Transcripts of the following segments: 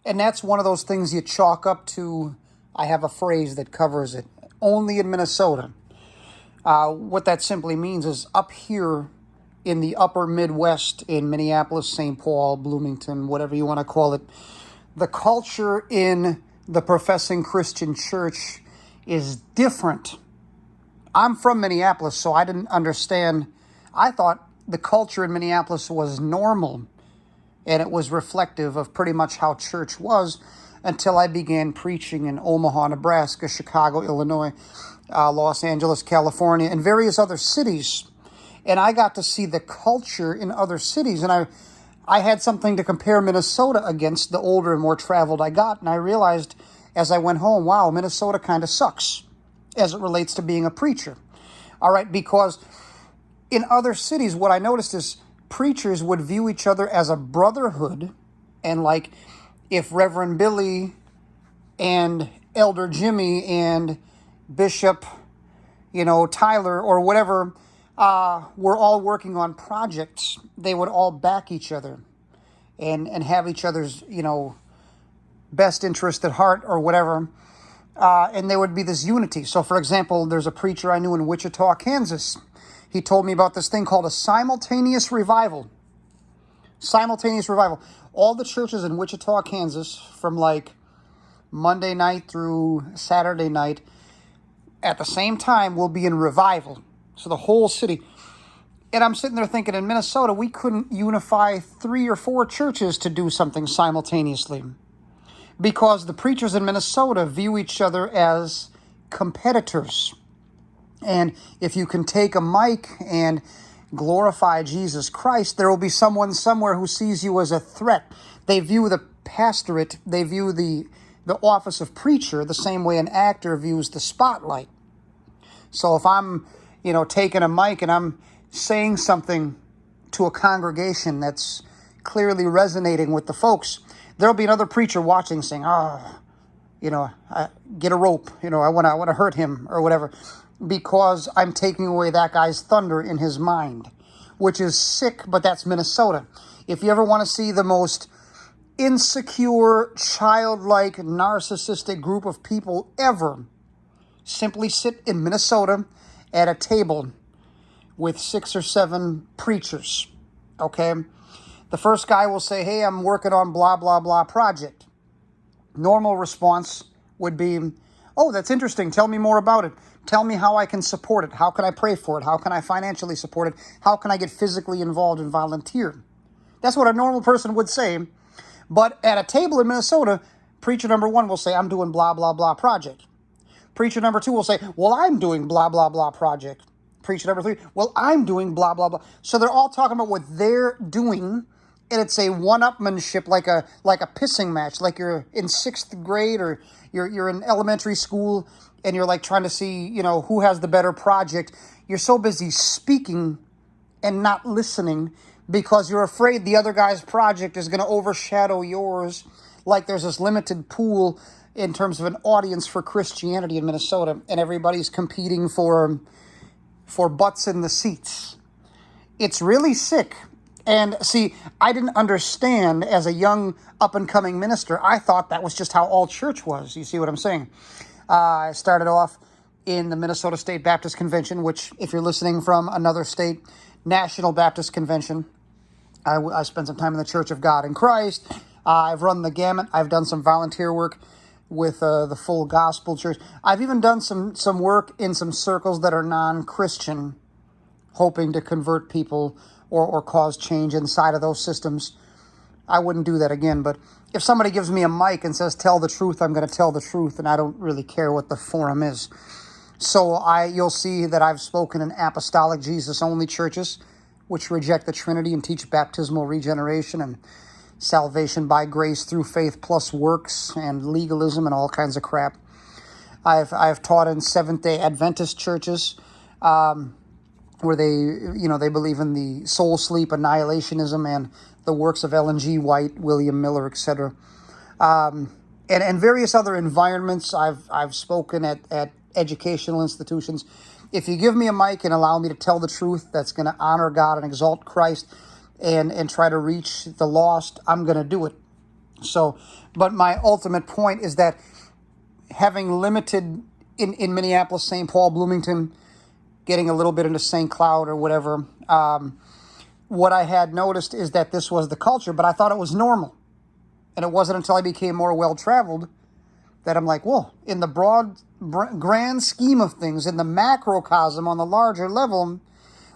And that's one of those things you chalk up to. I have a phrase that covers it. Only in Minnesota. What that simply means is up here in the upper Midwest, in Minneapolis, St. Paul, Bloomington, whatever you want to call it, the culture in the professing Christian church is different. I'm from Minneapolis, so I didn't understand. I thought the culture in Minneapolis was normal, and it was reflective of pretty much how church was until I began preaching in Omaha, Nebraska, Chicago, Illinois, Los Angeles, California, and various other cities. And I got to see the culture in other cities, and I had something to compare Minnesota against the older and more traveled I got, and I realized as I went home, wow, Minnesota kind of sucks as it relates to being a preacher. All right, because in other cities, what I noticed is preachers would view each other as a brotherhood, and like if Reverend Billy and Elder Jimmy and Bishop, Tyler or whatever, were all working on projects, they would all back each other and have each other's, best interest at heart or whatever. And there would be this unity. So, for example, there's a preacher I knew in Wichita, Kansas. He told me about this thing called a simultaneous revival. Simultaneous revival. All the churches in Wichita, Kansas, from like Monday night through Saturday night, at the same time will be in revival. So the whole city. And I'm sitting there thinking, in Minnesota, we couldn't unify 3 or 4 churches to do something simultaneously, because the preachers in Minnesota view each other as competitors. And if you can take a mic and glorify Jesus Christ, there will be someone somewhere who sees you as a threat. They view the pastorate, they view the office of preacher the same way an actor views the spotlight. So if I'm, taking a mic and I'm saying something to a congregation that's clearly resonating with the folks, there'll be another preacher watching saying, get a rope, I want to hurt him or whatever, because I'm taking away that guy's thunder in his mind, which is sick, but that's Minnesota. If you ever want to see the most insecure, childlike, narcissistic group of people ever, simply sit in Minnesota at a table with 6 or 7 preachers, okay? The first guy will say, hey, I'm working on blah, blah, blah project. Normal response would be, oh, that's interesting. Tell me more about it. Tell me how I can support it. How can I pray for it? How can I financially support it? How can I get physically involved and volunteer? That's what a normal person would say. But at a table in Minnesota, preacher number 1 will say, I'm doing blah, blah, blah project. Preacher number 2 will say, well, I'm doing blah, blah, blah project. Preacher number 3, well, I'm doing blah, blah, blah. So they're all talking about what they're doing, and it's a one-upmanship, like a pissing match, like you're in 6th grade or you're in elementary school, and you're like trying to see, who has the better project. You're so busy speaking and not listening because you're afraid the other guy's project is going to overshadow yours, like there's this limited pool in terms of an audience for Christianity in Minnesota, and everybody's competing for butts in the seats. It's really sick. And see, I didn't understand as a young up-and-coming minister. I thought that was just how all church was. You see what I'm saying? I started off in the Minnesota State Baptist Convention, which, if you're listening from another state, National Baptist Convention. I spent some time in the Church of God in Christ. I've run the gamut. I've done some volunteer work with the Full Gospel Church. I've even done some work in some circles that are non-Christian, hoping to convert people or cause change inside of those systems. I wouldn't do that again, but if somebody gives me a mic and says, tell the truth, I'm going to tell the truth, and I don't really care what the forum is. So you'll see that I've spoken in apostolic Jesus-only churches, which reject the Trinity and teach baptismal regeneration and salvation by grace through faith plus works and legalism and all kinds of crap. I've taught in Seventh-day Adventist churches where they believe in the soul sleep, annihilationism, and the works of Ellen G. White, William Miller, etc. And various other environments. I've spoken at educational institutions. If you give me a mic and allow me to tell the truth that's going to honor God and exalt Christ and try to reach the lost, I'm going to do it. So, but my ultimate point is that having limited in Minneapolis, St. Paul, Bloomington, getting a little bit into St. Cloud or whatever, what I had noticed is that this was the culture, but I thought it was normal. And it wasn't until I became more well-traveled that I'm like, whoa, in the grand scheme of things, in the macrocosm on the larger level,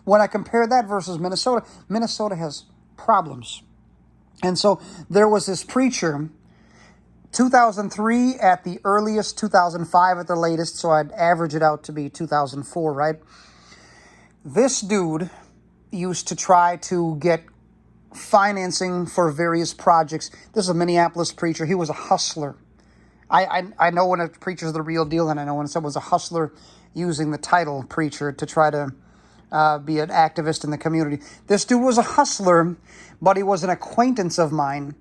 when I compare that versus Minnesota, Minnesota has problems. And so there was this preacher, 2003 at the earliest, 2005 at the latest, so I'd average it out to be 2004, right? This dude used to try to get financing for various projects. This is a Minneapolis preacher. He was a hustler. I know when a preacher's the real deal, and I know when someone's a hustler using the title preacher to try to be an activist in the community. This dude was a hustler, but he was an acquaintance of mine.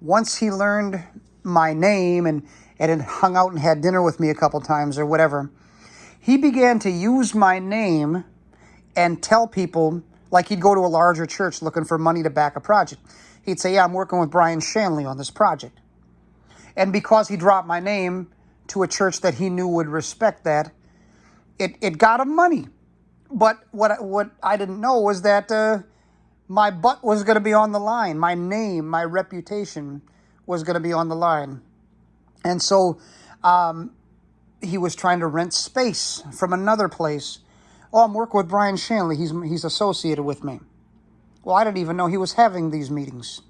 Once he learned my name and had hung out and had dinner with me a couple times or whatever, he began to use my name and tell people, like he'd go to a larger church looking for money to back a project. He'd say, yeah, I'm working with Brian Shanley on this project. And because he dropped my name to a church that he knew would respect that, it got him money. But what I didn't know was that my butt was going to be on the line. My name, my reputation was going to be on the line. And so he was trying to rent space from another place. Oh, I'm working with Brian Shanley. He's associated with me. Well, I didn't even know he was having these meetings.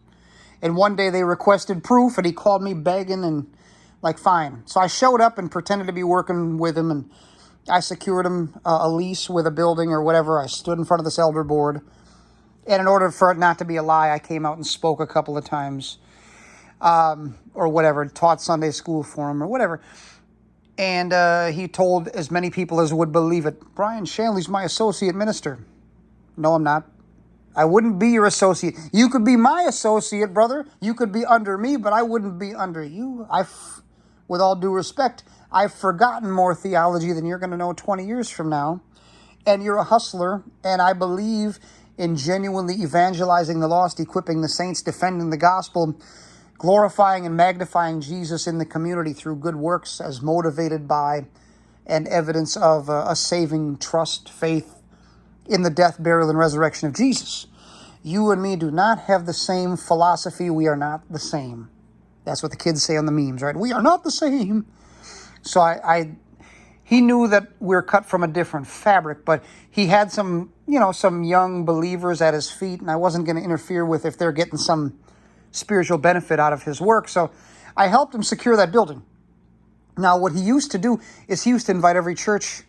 And one day they requested proof, and he called me begging and like, fine. So I showed up and pretended to be working with him, and I secured him a lease with a building or whatever. I stood in front of this elder board. And in order for it not to be a lie, I came out and spoke a couple of times or whatever, taught Sunday school for him or whatever. And he told as many people as would believe it, Brian Shanley's my associate minister. No, I'm not. I wouldn't be your associate. You could be my associate, brother. You could be under me, but I wouldn't be under you. With all due respect, I've forgotten more theology than you're going to know 20 years from now. And you're a hustler, and I believe in genuinely evangelizing the lost, equipping the saints, defending the gospel, glorifying and magnifying Jesus in the community through good works as motivated by and evidence of a saving trust, faith in the death, burial, and resurrection of Jesus. You and me do not have the same philosophy. We are not the same. That's what the kids say on the memes, right? We are not the same. So he knew that we're cut from a different fabric, but he had some young believers at his feet, and I wasn't going to interfere with if they're getting some spiritual benefit out of his work. So I helped him secure that building. Now, what he used to do is he used to invite every church.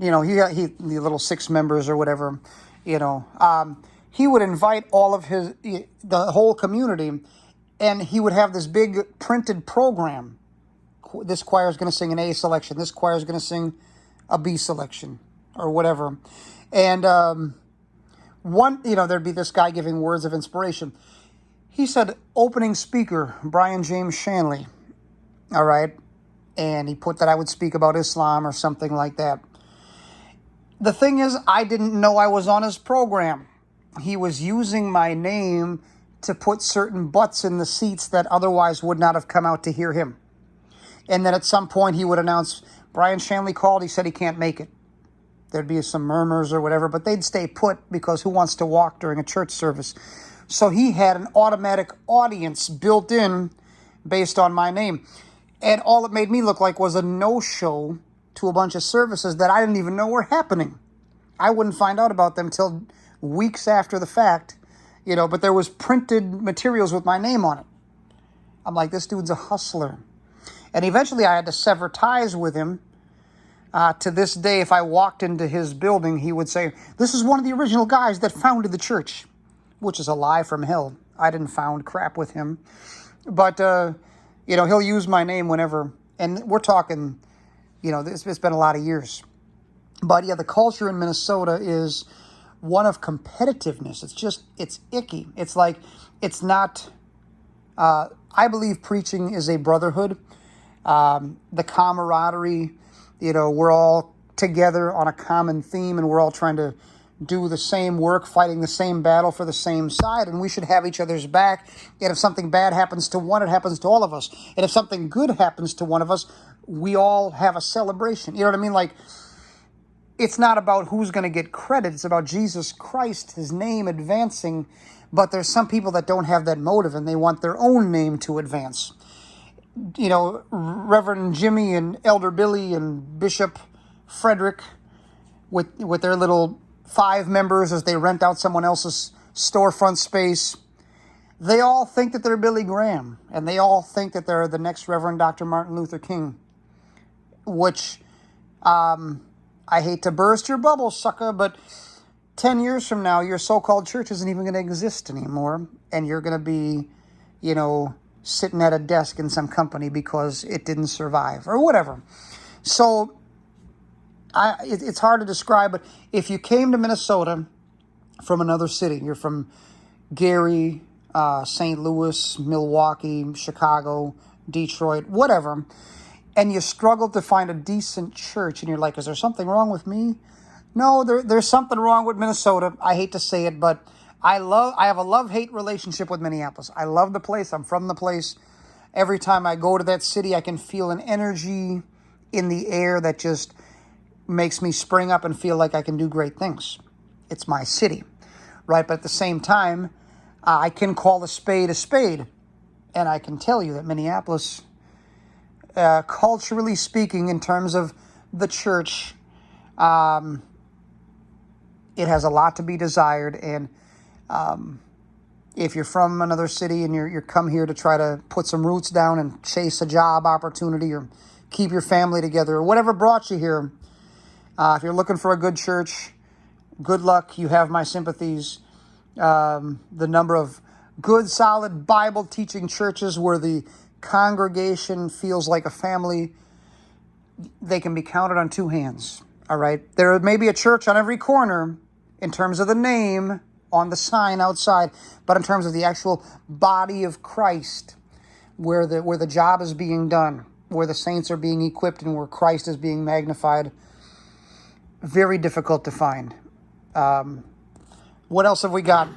He the little 6 members or whatever, he would invite all of the whole community, and he would have this big printed program. This choir is going to sing an A selection. This choir is going to sing a B selection or whatever. And there'd be this guy giving words of inspiration. He said, opening speaker, Brian James Shanley. All right. And he put that I would speak about Islam or something like that. The thing is, I didn't know I was on his program. He was using my name to put certain butts in the seats that otherwise would not have come out to hear him. And then at some point he would announce, Brian Shanley called, he said he can't make it. There'd be some murmurs or whatever, but they'd stay put because who wants to walk during a church service? So he had an automatic audience built in based on my name. And all it made me look like was a no-show to a bunch of services that I didn't even know were happening. I wouldn't find out about them till weeks after the fact, but there was printed materials with my name on it. I'm like, this dude's a hustler. And eventually I had to sever ties with him. To this day, if I walked into his building, he would say, this is one of the original guys that founded the church, which is a lie from hell. I didn't found crap with him. But, he'll use my name whenever. And we're talking, it's been a lot of years. But, yeah, the culture in Minnesota is one of competitiveness. It's icky. It's like, it's not, I believe preaching is a brotherhood. The camaraderie, we're all together on a common theme, and we're all trying to do the same work, fighting the same battle for the same side, and we should have each other's back. And if something bad happens to one, it happens to all of us. And if something good happens to one of us, we all have a celebration. You know what I mean? Like, it's not about who's going to get credit. It's about Jesus Christ, his name advancing. But there's some people that don't have that motive, and they want their own name to advance. You know, Reverend Jimmy and Elder Billy and Bishop Frederick with their little 5 members as they rent out someone else's storefront space. They all think that they're Billy Graham, and they all think that they're the next Reverend Dr. Martin Luther King, which, I hate to burst your bubble, sucker, but 10 years from now, your so-called church isn't even going to exist anymore, and you're going to be, you know, sitting at a desk in some company because it didn't survive, or whatever. So, it's hard to describe, but if you came to Minnesota from another city, you're from Gary, St. Louis, Milwaukee, Chicago, Detroit, whatever, and you struggle to find a decent church, and you're like, is there something wrong with me? No, there's something wrong with Minnesota. I hate to say it, but I have a love-hate relationship with Minneapolis. I love the place. I'm from the place. Every time I go to that city, I can feel an energy in the air that just makes me spring up and feel like I can do great things. It's my city, right? But at the same time, I can call a spade, and I can tell you that Minneapolis, culturally speaking, in terms of the church, it has a lot to be desired. And if you're from another city and you're come here to try to put some roots down and chase a job opportunity or keep your family together or whatever brought you here, if you're looking for a good church, good luck. You have my sympathies. The number of good, solid Bible-teaching churches where the congregation feels like a family, they can be counted on 2 hands, all right? There may be a church on every corner in terms of the name on the sign outside, but in terms of the actual body of Christ, where the job is being done, where the saints are being equipped, and where Christ is being magnified, very difficult to find. What else have we got?